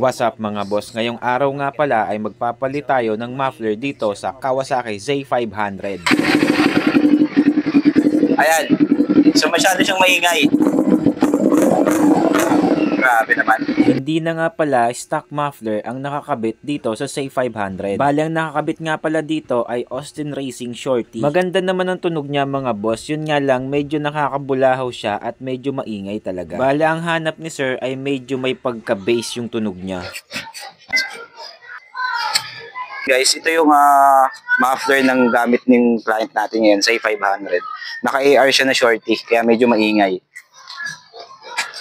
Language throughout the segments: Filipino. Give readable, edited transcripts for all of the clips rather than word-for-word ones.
What's up mga boss? Ngayong araw nga pala ay magpapalit tayo ng muffler dito sa Kawasaki Z500. Ayan. So masyado siyang maingay. Grabe naman. Hindi na nga pala stock muffler ang nakakabit dito sa Z500. Bali ang nakakabit nga pala dito ay Austin Racing Shorty. Maganda naman ang tunog niya mga boss. Yun nga lang medyo nakakabulahaw siya at medyo maingay talaga. Bali ang hanap ni sir ay medyo may pagka-bass yung tunog niya. Guys, ito yung muffler ng gamit ng client natin ngayon, Z500. Naka-AR siya na shorty, kaya medyo maingay.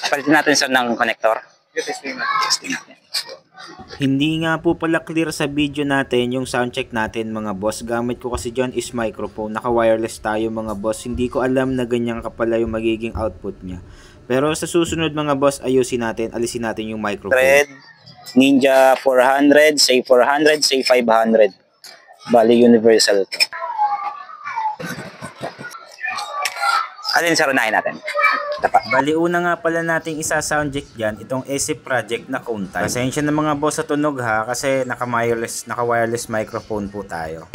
Palitin natin sa ng connector. Testing natin. Hindi nga po pala clear sa video natin yung sound check natin mga boss. Gamit ko kasi dyan is microphone. Naka-wireless tayo mga boss. Hindi ko alam na ganyan ka pala yung magiging output niya. Pero sa susunod mga boss, ayusin natin. Alisin natin yung microphone. Red, Ninja 400, say 400, say 500. Bali universal to. Alin sa runahin natin? Bali una nga pala nating isa sound check dyan, itong SC Project na cone type. Pasensya na mga boss sa tunog ha, kasi naka-wireless microphone po tayo.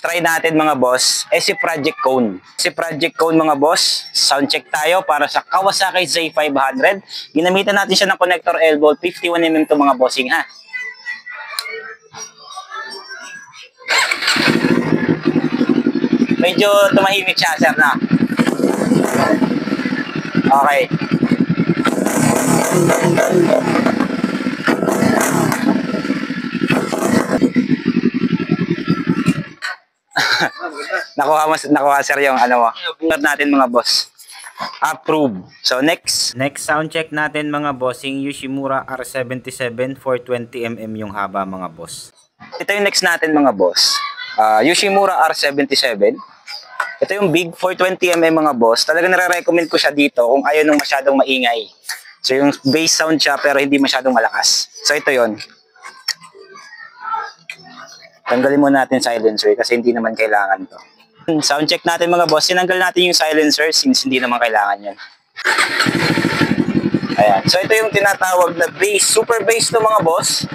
Try natin mga boss, SC Project Cone. SC Project Cone mga boss, sound check tayo para sa Kawasaki Z500. Ginamitan natin siya ng connector elbow, 51mm to mga bossing ha. Medyo tumahimik siya sir na. Okay. nakuha sir yung ano mo. Natin mga boss. Approve. So next sound check natin mga bossing, Yoshimura R77 420mm yung haba mga boss. Ito yung next natin mga boss. Yoshimura R77. Ito yung big 420mm mga boss. Talaga nare-recommend ko siya dito kung ayaw nung masyadong maingay. So yung bass sound siya pero hindi masyadong malakas. So ito yon. Tanggalin muna natin silencer kasi hindi naman kailangan to. Sound check natin mga boss. Sinanggal natin yung silencer since hindi naman kailangan yan. Ayan. So ito yung tinatawag na bass. Super bass to mga boss.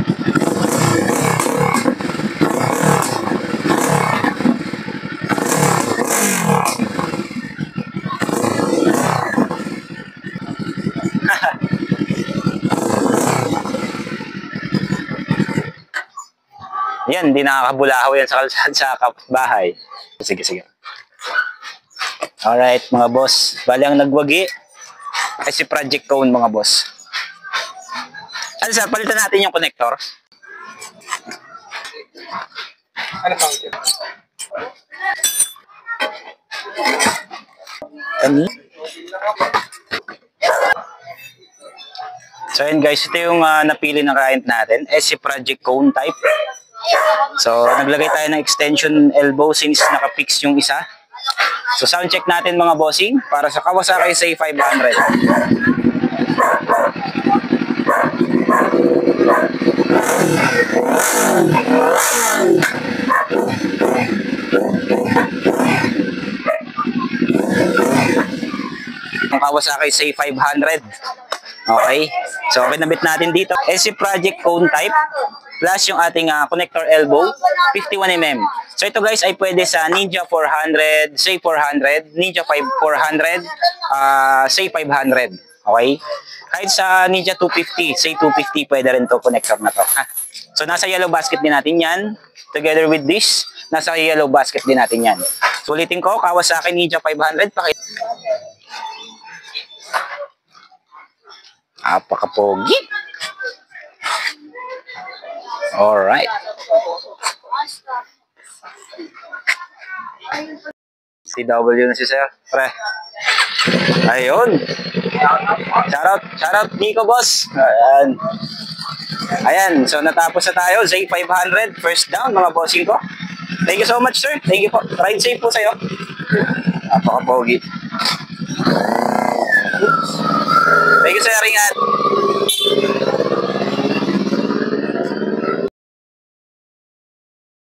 Yan, hindi nakakabulahaw yan sa kalsada sa kapitbahay. Sige. Alright, mga boss. Bali ang nagwagi ay si Project Cone, mga boss. Ano sir, palitan natin yung connector. Ano pa? So yun guys, ito yung napili ng client natin, SC Project Cone type. So naglagay tayo ng extension elbow since nakapix yung isa. So sound check natin mga bossing para sa Kawasaki Z500. Ang Kawasaki Z500. Okay. So kinabit natin dito SC Project Cone type plus yung ating connector elbow 51mm. So ito guys ay pwede sa Ninja 400, say 400, Ninja 400, say 500. Okay? Kahit sa Ninja 250, say 250 pwede rin to connector na to. So nasa yellow basket din natin yan. Together with this, nasa yellow basket din natin yan. So ulitin ko, Kawasaki Ninja 500. Apakapogi. Alright. CW na si sir. Pre. Ayun. Shoutout Nico boss. Ayan. So natapos na tayo. Z500. First down mga bossing ko. Thank you so much sir. Thank you po. Ride safe po sa'yo. Apakapogi. Thank you sir. Ingat.